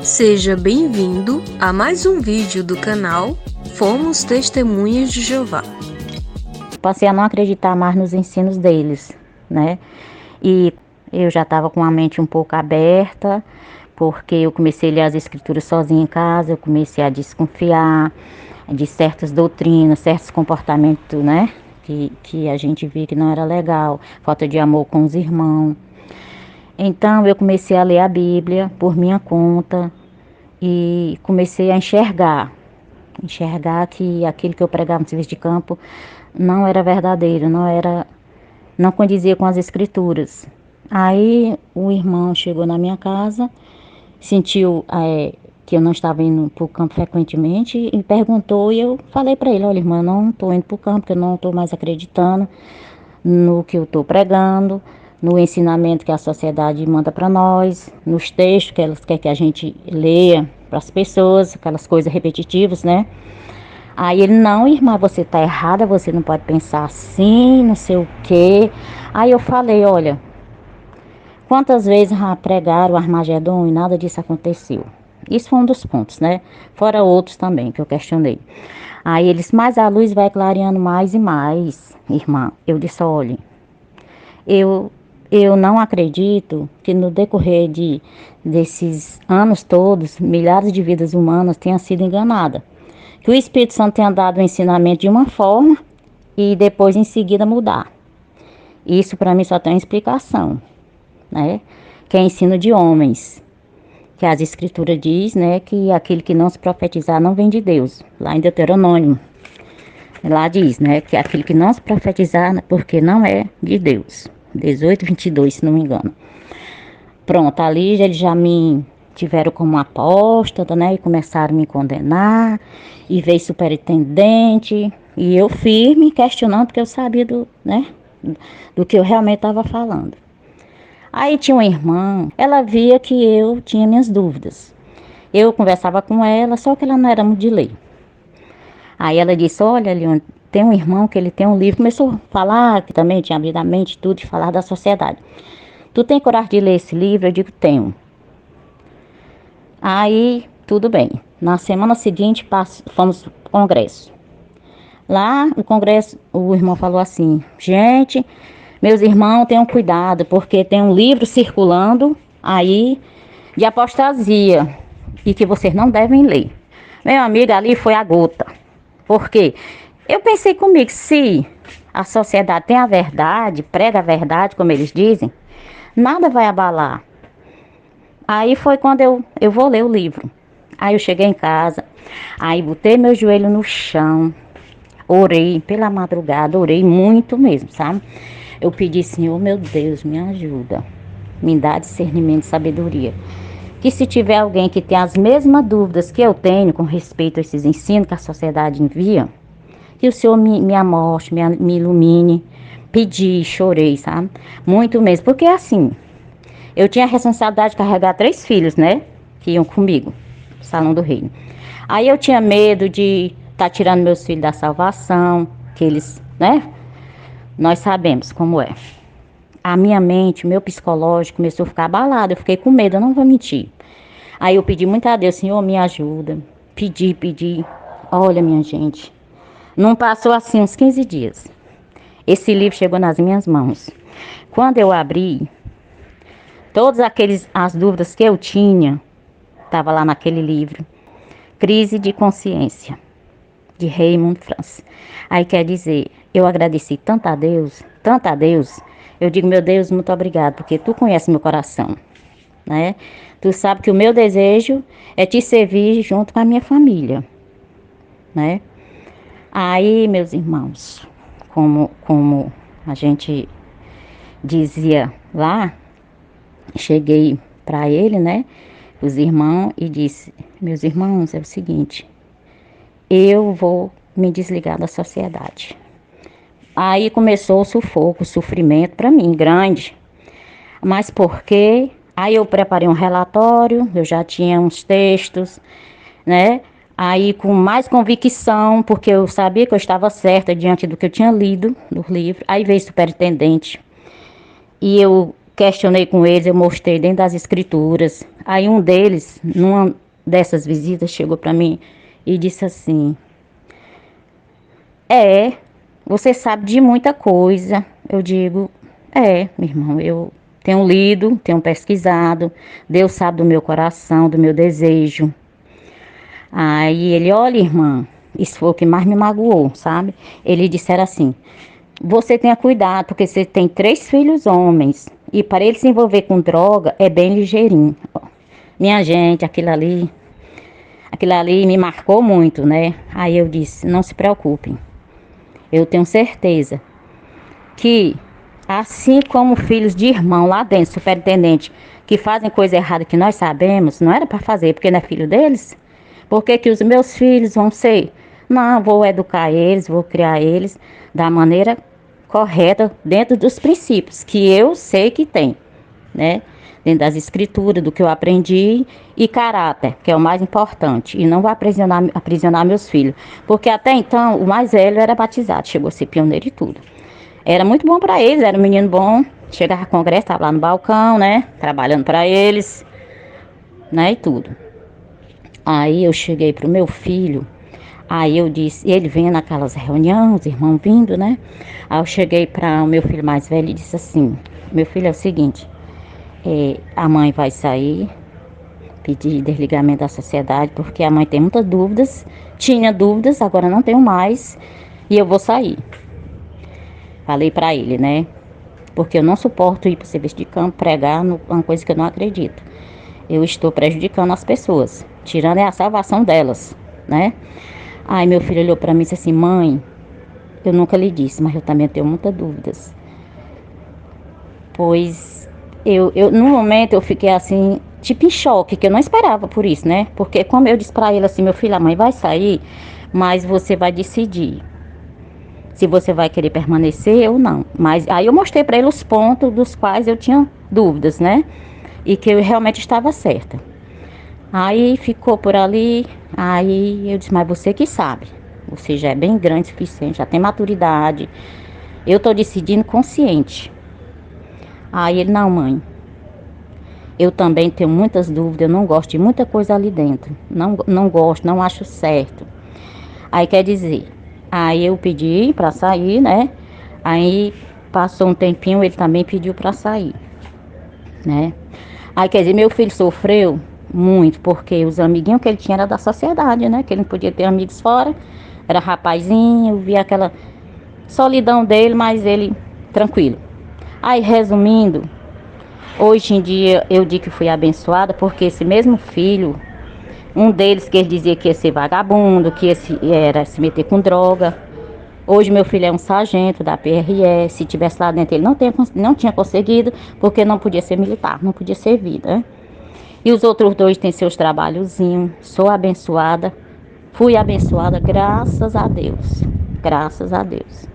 Seja bem-vindo a mais um vídeo do canal Fomos Testemunhas de Jeová. Passei a não acreditar mais nos ensinos deles, né? E eu já estava com a mente um pouco aberta, porque eu comecei a ler as escrituras sozinha em casa, eu comecei a desconfiar de certas doutrinas, certos comportamentos, né? Que a gente via que não era legal, falta de amor com os irmãos. Então eu comecei a ler a Bíblia por minha conta e comecei a enxergar que aquilo que eu pregava no serviço de campo não era verdadeiro, não condizia com as escrituras. Aí o irmão chegou na minha casa, sentiu que eu não estava indo para o campo frequentemente e perguntou, e eu falei para ele: olha, irmã, eu não estou indo para o campo, porque eu não estou mais acreditando no que eu estou pregando, no ensinamento que a sociedade manda para nós, nos textos que elas querem que a gente leia para as pessoas, aquelas coisas repetitivas, né? Aí ele: não, irmã, você está errada, você não pode pensar assim, não sei o quê. Aí eu falei: olha, quantas vezes já pregaram o Armagedon e nada disso aconteceu? Isso foi um dos pontos, né? Fora outros também que eu questionei. Aí eles: mas a luz vai clareando mais e mais, irmã. Eu disse: olha, eu não acredito que no decorrer desses anos todos, milhares de vidas humanas tenham sido enganadas. Que o Espírito Santo tenha dado o ensinamento de uma forma e depois em seguida mudar. Isso para mim só tem uma explicação, né? Que é ensino de homens. Que as escrituras diz, né, que aquele que não se profetizar não vem de Deus. Lá em Deuteronômio. Lá diz, né, que aquele que não se profetizar, porque não é de Deus. 18:22, se não me engano. Pronto, ali eles já me tiveram como apóstata, né, e começaram a me condenar, e veio superintendente, e eu firme, questionando, porque eu sabia do que eu realmente estava falando. Aí tinha uma irmã, ela via que eu tinha minhas dúvidas. Eu conversava com ela, só que ela não era muito de ler. Aí ela disse: olha, Leone, tem um irmão que ele tem um livro, começou a falar, que também tinha abrido a mente, tudo, de falar da sociedade. Tu tem coragem de ler esse livro? Eu digo: tenho. Aí, tudo bem. Na semana seguinte, fomos para o congresso. Lá, no congresso, o irmão falou assim: gente, meus irmãos, tenham cuidado, porque tem um livro circulando aí de apostasia e que vocês não devem ler. Meu amigo, ali foi a gota. Por quê? Eu pensei comigo: se a sociedade tem a verdade, prega a verdade, como eles dizem, nada vai abalar. Aí foi quando eu vou ler o livro. Aí eu cheguei em casa, aí botei meu joelho no chão, orei pela madrugada, orei muito mesmo, sabe? Eu pedi: Senhor, meu Deus, me ajuda, me dá discernimento e sabedoria. Que se tiver alguém que tem as mesmas dúvidas que eu tenho com respeito a esses ensinos que a sociedade envia, que o Senhor me amostre, me ilumine. Pedi, chorei, sabe? Muito mesmo, porque assim, eu tinha a responsabilidade de carregar 3 filhos, né? Que iam comigo, no Salão do Reino. Aí eu tinha medo de estar tirando meus filhos da salvação, que eles, né? Nós sabemos como é. A minha mente, meu psicológico começou a ficar abalado. Eu fiquei com medo, eu não vou mentir. Aí eu pedi muito a Deus: Senhor, me ajuda. Pedi. Olha, minha gente, não passou assim uns 15 dias. Esse livro chegou nas minhas mãos. Quando eu abri, todas as dúvidas que eu tinha, estava lá naquele livro. Crise de Consciência, de Raymond France. Aí quer dizer, eu agradeci tanto a Deus, eu digo: meu Deus, muito obrigado, porque tu conhece meu coração, né? Tu sabe que o meu desejo é te servir junto com a minha família, né? Aí, meus irmãos, como a gente dizia lá, cheguei para ele, né, os irmãos, e disse: meus irmãos, é o seguinte, eu vou me desligar da sociedade. Aí começou o sufoco, o sofrimento para mim, grande. Mas por quê? Aí eu preparei um relatório, eu já tinha uns textos, né? Aí com mais convicção, porque eu sabia que eu estava certa diante do que eu tinha lido no livro. Aí veio o superintendente e eu questionei com eles, eu mostrei dentro das escrituras Aí um deles, numa dessas visitas, chegou para mim e disse assim: você sabe de muita coisa. Eu digo: meu irmão, eu tenho lido, tenho pesquisado, Deus sabe do meu coração, do meu desejo. Aí ele: olha, irmã, isso foi o que mais me magoou, sabe? Ele disseram assim: você tenha cuidado, porque você tem 3 filhos homens, e para ele se envolver com droga é bem ligeirinho. Minha gente, aquilo ali me marcou muito, né? Aí eu disse: não se preocupem, eu tenho certeza que, assim como filhos de irmão lá dentro, superintendente, que fazem coisa errada que nós sabemos, não era para fazer, porque não é filho deles. Por que que os meus filhos vão ser? Não, vou educar eles, vou criar eles da maneira correta, dentro dos princípios que eu sei que tem, né? Dentro das escrituras, do que eu aprendi, e caráter, que é o mais importante. E não vou aprisionar meus filhos. Porque até então, o mais velho era batizado, chegou a ser pioneiro e tudo. Era muito bom para eles, era um menino bom. Chegava a congresso, estava lá no balcão, né? Trabalhando para eles, né? E tudo. Aí eu cheguei pro meu filho, aí eu disse, ele vinha naquelas reuniões, os irmãos vindo, né? Aí eu cheguei para o meu filho mais velho e disse assim: meu filho, é o seguinte, a mãe vai sair, pedir desligamento da sociedade, porque a mãe tem muitas dúvidas, tinha dúvidas, agora não tenho mais, e eu vou sair. Falei para ele, né? Porque eu não suporto ir para o serviço de campo pregar uma coisa que eu não acredito. Eu estou prejudicando as pessoas, tirando a salvação delas, né? Aí meu filho olhou para mim e disse assim: mãe, eu nunca lhe disse, mas eu também tenho muitas dúvidas. Pois no momento eu fiquei assim, tipo em choque, que eu não esperava por isso, né? Porque como eu disse para ele assim: meu filho, a mãe vai sair, mas você vai decidir se você vai querer permanecer ou não. Mas aí eu mostrei para ele os pontos dos quais eu tinha dúvidas, né? E que eu realmente estava certa. Aí ficou por ali, aí eu disse: mas você que sabe, você já é bem grande o suficiente, já tem maturidade, eu tô decidindo consciente. Aí ele: não, mãe, eu também tenho muitas dúvidas, eu não gosto de muita coisa ali dentro, não gosto, não acho certo. Aí quer dizer, aí eu pedi para sair, né? Aí passou um tempinho, ele também pediu para sair, né? Aí quer dizer, meu filho sofreu muito, porque os amiguinhos que ele tinha era da sociedade, né? Que ele não podia ter amigos fora, era rapazinho, via aquela solidão dele, mas ele tranquilo. Aí resumindo, hoje em dia eu digo que fui abençoada, porque esse mesmo filho, um deles que ele dizia que ia ser vagabundo, que era se meter com droga. Hoje meu filho é um sargento da PRE. Se tivesse lá dentro ele não tinha conseguido, porque não podia ser militar, não podia servir, né? E os outros 2 têm seus trabalhozinhos. Sou abençoada, fui abençoada, graças a Deus, graças a Deus.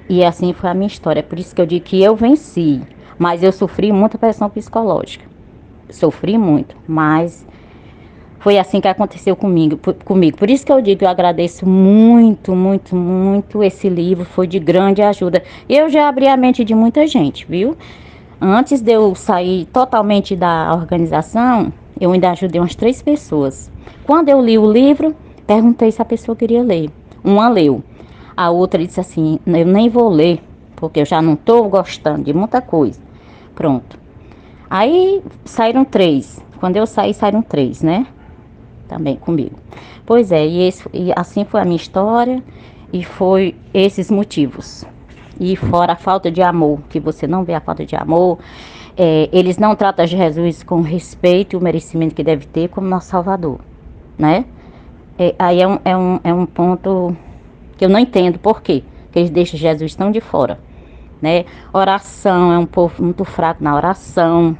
E assim foi a minha história. Por isso que eu digo que eu venci, mas eu sofri muita pressão psicológica. Sofri muito, mas foi assim que aconteceu comigo. Por isso que eu digo que eu agradeço muito, muito, muito. Esse livro foi de grande ajuda. Eu já abri a mente de muita gente, viu? Antes de eu sair totalmente da organização, eu ainda ajudei umas 3 pessoas. Quando eu li o livro, perguntei se a pessoa queria ler. Uma leu. A outra disse assim: eu nem vou ler, porque eu já não estou gostando de muita coisa. Pronto. Aí saíram 3. Quando eu saí, saíram 3, né? Também comigo. Pois é, e assim foi a minha história, e foi esses motivos. E fora a falta de amor, que você não vê a falta de amor, eles não tratam Jesus com o respeito e o merecimento que deve ter como nosso Salvador, né? Aí é um ponto que eu não entendo por quê, que eles deixam Jesus tão de fora, né? Oração, é um povo muito fraco na oração.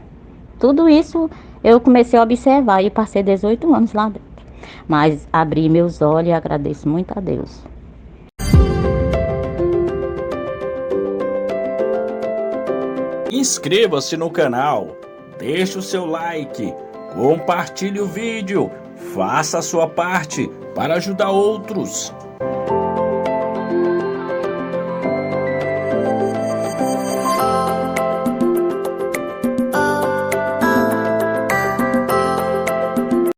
Tudo isso eu comecei a observar e passei 18 anos lá dentro. Mas abri meus olhos e agradeço muito a Deus. Inscreva-se no canal, deixe o seu like, compartilhe o vídeo, faça a sua parte para ajudar outros.